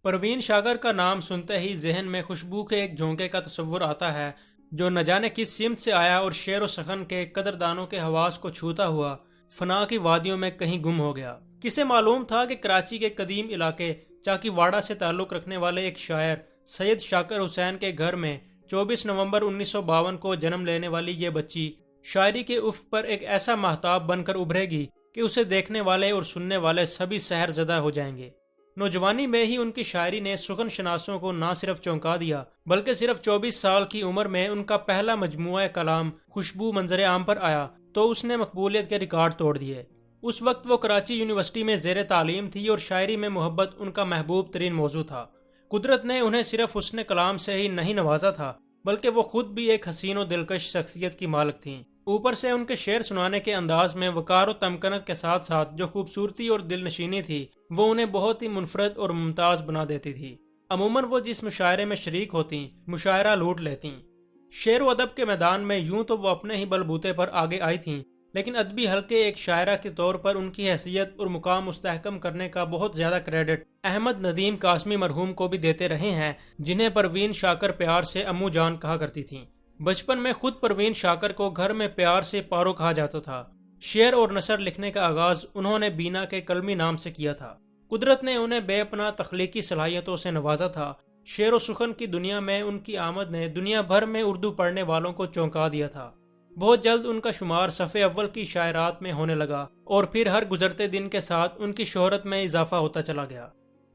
پروین شاکر کا نام سنتے ہی ذہن میں خوشبو کے ایک جھونکے کا تصور آتا ہے جو نہ جانے کس سمت سے آیا اور شعر و سخن کے قدردانوں کے حواس کو چھوتا ہوا فنا کی وادیوں میں کہیں گم ہو گیا۔ کسے معلوم تھا کہ کراچی کے قدیم علاقے چاکی واڑہ سے تعلق رکھنے والے ایک شاعر سید شاکر حسین کے گھر میں 24 نومبر 1952 کو جنم لینے والی یہ بچی شاعری کے افق پر ایک ایسا ماہتاب بن کر ابھرے گی کہ اسے دیکھنے والے اور سننے والے سبھی سحر زدہ ہو جائیں گے۔ نوجوانی میں ہی ان کی شاعری نے سخن شناسوں کو نہ صرف چونکا دیا بلکہ صرف 24 سال کی عمر میں ان کا پہلا مجموعہ کلام خوشبو منظر عام پر آیا تو اس نے مقبولیت کے ریکارڈ توڑ دیے۔ اس وقت وہ کراچی یونیورسٹی میں زیر تعلیم تھی اور شاعری میں محبت ان کا محبوب ترین موضوع تھا۔ قدرت نے انہیں صرف حسن کلام سے ہی نہیں نوازا تھا بلکہ وہ خود بھی ایک حسین و دلکش شخصیت کی مالک تھیں۔ اوپر سے ان کے شعر سنانے کے انداز میں وقار و تمکنت کے ساتھ ساتھ جو خوبصورتی اور دل نشینی تھی وہ انہیں بہت ہی منفرد اور ممتاز بنا دیتی تھی۔ عموماً وہ جس مشاعرے میں شریک ہوتیں مشاعرہ لوٹ لیتیں۔ شعر و ادب کے میدان میں یوں تو وہ اپنے ہی بل بوتے پر آگے آئی تھیں لیکن ادبی حلقے ایک شاعرہ کے طور پر ان کی حیثیت اور مقام مستحکم کرنے کا بہت زیادہ کریڈٹ احمد ندیم قاسمی مرحوم کو بھی دیتے رہے ہیں جنہیں پروین شاکر پیار سے امو جان کہا کرتی تھیں۔ بچپن میں خود پروین شاکر کو گھر میں پیار سے پارو کہا جاتا تھا۔ شعر اور نثر لکھنے کا آغاز انہوں نے بینا کے قلمی نام سے کیا تھا۔ قدرت نے انہیں بے پناہ تخلیقی صلاحیتوں سے نوازا تھا۔ شعر و سخن کی دنیا میں ان کی آمد نے دنیا بھر میں اردو پڑھنے والوں کو چونکا دیا تھا۔ بہت جلد ان کا شمار صف اول کی شاعرات میں ہونے لگا اور پھر ہر گزرتے دن کے ساتھ ان کی شہرت میں اضافہ ہوتا چلا گیا۔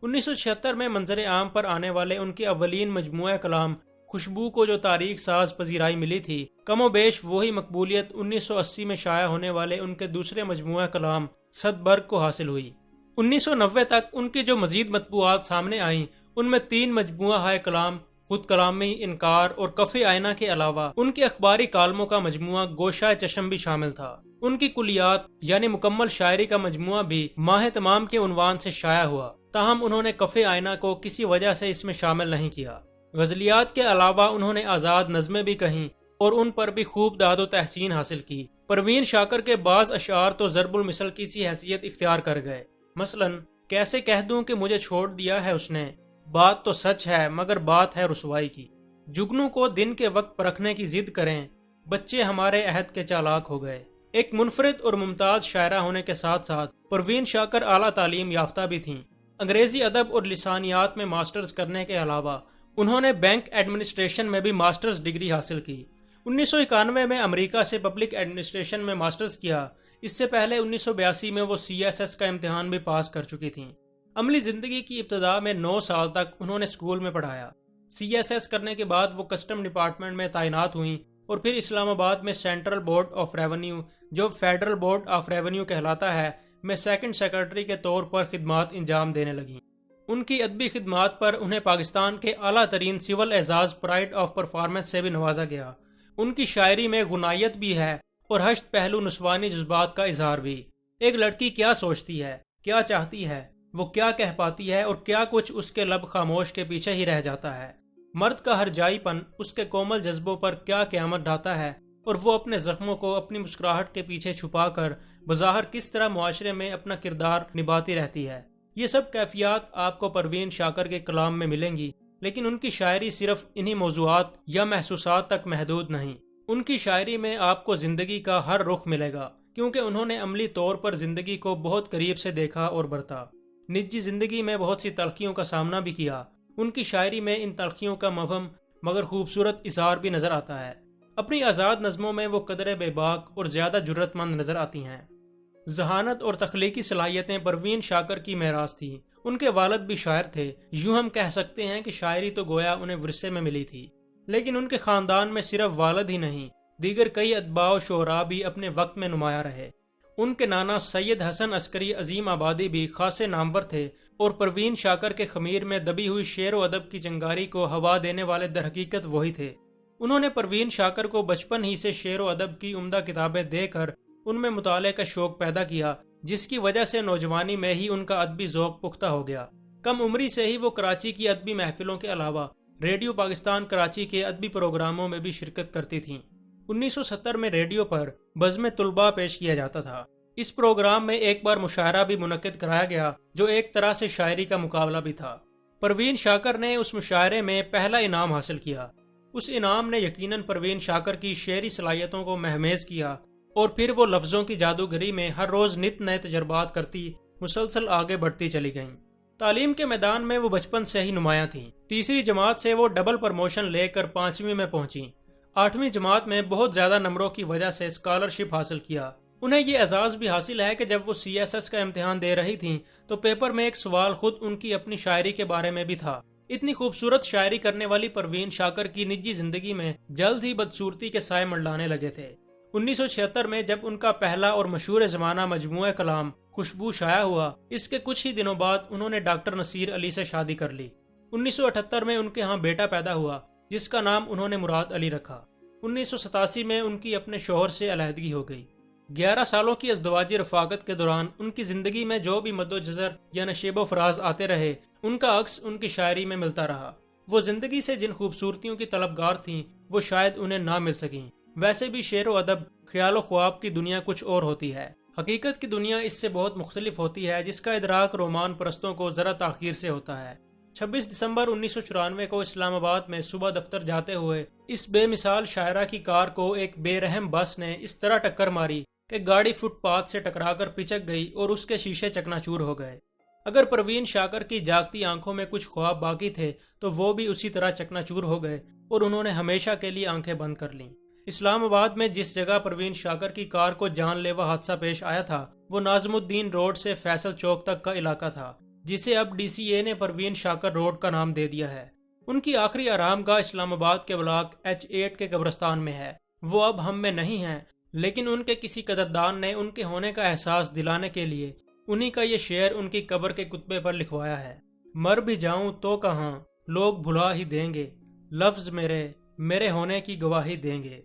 1976 میں منظر عام پر آنے والے ان کے اولین مجموعہ کلام خوشبو کو جو تاریخ ساز پذیرائی ملی تھی کم و بیش وہی مقبولیت 1980 میں شائع ہونے والے ان کے دوسرے مجموعہ کلام صد برگ کو حاصل ہوئی۔ 1990 تک ان کی جو مزید مطبوعات سامنے آئیں ان میں 3 مجموعہ ہائے کلام، خود کلامی، انکار اور کف آئینہ کے علاوہ ان کے اخباری کالموں کا مجموعہ گوشہ چشم بھی شامل تھا۔ ان کی کلیات یعنی مکمل شاعری کا مجموعہ بھی ماہ تمام کے عنوان سے شائع ہوا، تاہم انہوں نے کف آئینہ کو کسی وجہ سے اس میں شامل نہیں کیا۔ غزلیات کے علاوہ انہوں نے آزاد نظمیں بھی کہیں اور ان پر بھی خوب داد و تحسین حاصل کی۔ پروین شاکر کے بعض اشعار تو ضرب المثل کی سی حیثیت اختیار کر گئے، مثلاً کیسے کہہ دوں کہ مجھے چھوڑ دیا ہے اس نے، بات تو سچ ہے مگر بات ہے رسوائی کی، جگنو کو دن کے وقت پرکھنے کی ضد کریں، بچے ہمارے عہد کے چالاک ہو گئے۔ ایک منفرد اور ممتاز شاعرہ ہونے کے ساتھ ساتھ پروین شاکر اعلیٰ تعلیم یافتہ بھی تھیں۔ انگریزی ادب اور لسانیات میں ماسٹرز کرنے کے علاوہ انہوں نے بینک ایڈمنسٹریشن میں بھی ماسٹرز ڈگری حاصل کی۔ 1991 میں امریکہ سے پبلک ایڈمنسٹریشن میں ماسٹرز کیا۔ اس سے پہلے 1982 میں وہ CSS کا امتحان بھی پاس کر چکی تھیں۔ عملی زندگی کی ابتدا میں 9 سال تک انہوں نے اسکول میں پڑھایا۔ CSS کرنے کے بعد وہ کسٹم ڈپارٹمنٹ میں تعینات ہوئیں اور پھر اسلام آباد میں سینٹرل بورڈ آف ریونیو جو فیڈرل بورڈ آف ریونیو کہلاتا ہے میں سیکنڈ سیکرٹری کے طور پر خدمات انجام دینے لگیں۔ ان کی ادبی خدمات پر انہیں پاکستان کے اعلیٰ ترین سول اعزاز پرائڈ آف پرفارمنس سے بھی نوازا گیا۔ ان کی شاعری میں غنائیت بھی ہے اور ہشت پہلو نسوانی جذبات کا اظہار بھی۔ ایک لڑکی کیا سوچتی ہے، کیا چاہتی ہے، وہ کیا کہہ پاتی ہے اور کیا کچھ اس کے لب خاموش کے پیچھے ہی رہ جاتا ہے۔ مرد کا ہر جائی پن اس کے کومل جذبوں پر کیا قیامت ڈھاتا ہے اور وہ اپنے زخموں کو اپنی مسکراہٹ کے پیچھے چھپا کر بظاہر کس طرح معاشرے میں اپنا کردار نبھاتی رہتی ہے۔ یہ سب کیفیات آپ کو پروین شاکر کے کلام میں ملیں گی، لیکن ان کی شاعری صرف انہی موضوعات یا محسوسات تک محدود نہیں۔ ان کی شاعری میں آپ کو زندگی کا ہر رخ ملے گا کیونکہ انہوں نے عملی طور پر زندگی کو بہت قریب سے دیکھا اور برتا۔ نجی زندگی میں بہت سی تلخیوں کا سامنا بھی کیا۔ ان کی شاعری میں ان تلخیوں کا مبہم مگر خوبصورت اظہار بھی نظر آتا ہے۔ اپنی آزاد نظموں میں وہ قدرے بے باک اور زیادہ جرأت مند نظر آتی ہیں۔ ذہانت اور تخلیقی صلاحیتیں پروین شاکر کی میراث تھیں۔ ان کے والد بھی شاعر تھے، یوں ہم کہہ سکتے ہیں کہ شاعری تو گویا انہیں ورثے میں ملی تھی۔ لیکن ان کے خاندان میں صرف والد ہی نہیں، دیگر کئی اتباع و شعراء بھی اپنے وقت میں نمایاں رہے۔ ان کے نانا سید حسن عسکری عظیم آبادی بھی خاصے نامور تھے اور پروین شاکر کے خمیر میں دبی ہوئی شعر و ادب کی چنگاری کو ہوا دینے والے در حقیقت وہی تھے۔ انہوں نے پروین شاکر کو بچپن ہی سے شعر و ادب کی عمدہ کتابیں دے کر ان میں مطالعے کا شوق پیدا کیا، جس کی وجہ سے نوجوانی میں ہی ان کا ادبی ذوق پختہ ہو گیا۔ کم عمری سے ہی وہ کراچی کی ادبی محفلوں کے علاوہ ریڈیو پاکستان کراچی کے ادبی پروگراموں میں بھی شرکت کرتی تھیں۔ 1970 میں ریڈیو پر بزم طلباء پیش کیا جاتا تھا۔ اس پروگرام میں ایک بار مشاعرہ بھی منعقد کرایا گیا جو ایک طرح سے شاعری کا مقابلہ بھی تھا۔ پروین شاکر نے اس مشاعرے میں پہلا انعام حاصل کیا۔ اس انعام نے یقیناً پروین شاکر کی شعری صلاحیتوں کو مہمیز کیا، اور پھر وہ لفظوں کی جادوگری میں ہر روز نت نئے تجربات کرتی مسلسل آگے بڑھتی چلی گئیں۔ تعلیم کے میدان میں وہ بچپن سے ہی نمایاں تھیں۔ تیسری جماعت سے وہ ڈبل پروموشن لے کر 5ویں میں پہنچیں۔ 8ویں جماعت میں بہت زیادہ نمبروں کی وجہ سے اسکالرشپ حاصل کیا۔ انہیں یہ اعزاز بھی حاصل ہے کہ جب وہ CSS کا امتحان دے رہی تھیں تو پیپر میں ایک سوال خود ان کی اپنی شاعری کے بارے میں بھی تھا۔ اتنی خوبصورت شاعری کرنے والی پروین شاکر کی نجی زندگی میں جلد ہی بدصورتی کے سائے منڈلانے لگے تھے۔ 1976 میں جب ان کا پہلا اور مشہور زمانہ مجموعہ کلام خوشبو شائع ہوا، اس کے کچھ ہی دنوں بعد انہوں نے ڈاکٹر نصیر علی سے شادی کر لی۔ 1978 میں ان کے ہاں بیٹا پیدا ہوا جس کا نام انہوں نے مراد علی رکھا۔ 1987 میں ان کی اپنے شوہر سے علیحدگی ہو گئی۔ 11 سالوں کی ازدواجی رفاقت کے دوران ان کی زندگی میں جو بھی مد و جزر یا نشیب و فراز آتے رہے، ان کا عکس ان کی شاعری میں ملتا رہا۔ وہ زندگی سے جن خوبصورتیوں کی طلبگار تھیں وہ شاید انہیں نہ مل سکیں۔ ویسے بھی شعر و ادب، خیال و خواب کی دنیا کچھ اور ہوتی ہے، حقیقت کی دنیا اس سے بہت مختلف ہوتی ہے، جس کا ادراک رومان پرستوں کو ذرا تاخیر سے ہوتا ہے۔ 26 دسمبر 1994 کو اسلام آباد میں صبح دفتر جاتے ہوئے اس بے مثال شاعرہ کی کار کو ایک بے رحم بس نے اس طرح ٹکر ماری کہ گاڑی فٹ پاتھ سے ٹکرا کر پچک گئی اور اس کے شیشے چکناچور ہو گئے۔ اگر پروین شاکر کی جاگتی آنکھوں میں کچھ خواب باقی تھے تو وہ بھی اسی طرح چکناچور ہو گئے اور انہوں نے ہمیشہ کے لیے آنکھیں بند کر لیں۔ اسلام آباد میں جس جگہ پروین شاکر کی کار کو جان لیوا حادثہ پیش آیا تھا وہ ناظم الدین روڈ سے فیصل چوک تک کا علاقہ تھا، جسے اب DCA نے پروین شاکر روڈ کا نام دے دیا ہے۔ ان کی آخری آرام گاہ اسلام آباد کے بلاک H8 کے قبرستان میں ہے۔ وہ اب ہم میں نہیں ہیں، لیکن ان کے کسی قدردان نے ان کے ہونے کا احساس دلانے کے لیے انہی کا یہ شعر ان کی قبر کے کتبے پر لکھوایا ہے۔ مر بھی جاؤں تو کہاں لوگ بھلا ہی دیں گے، لفظ میرے ہونے کی گواہی دیں گے۔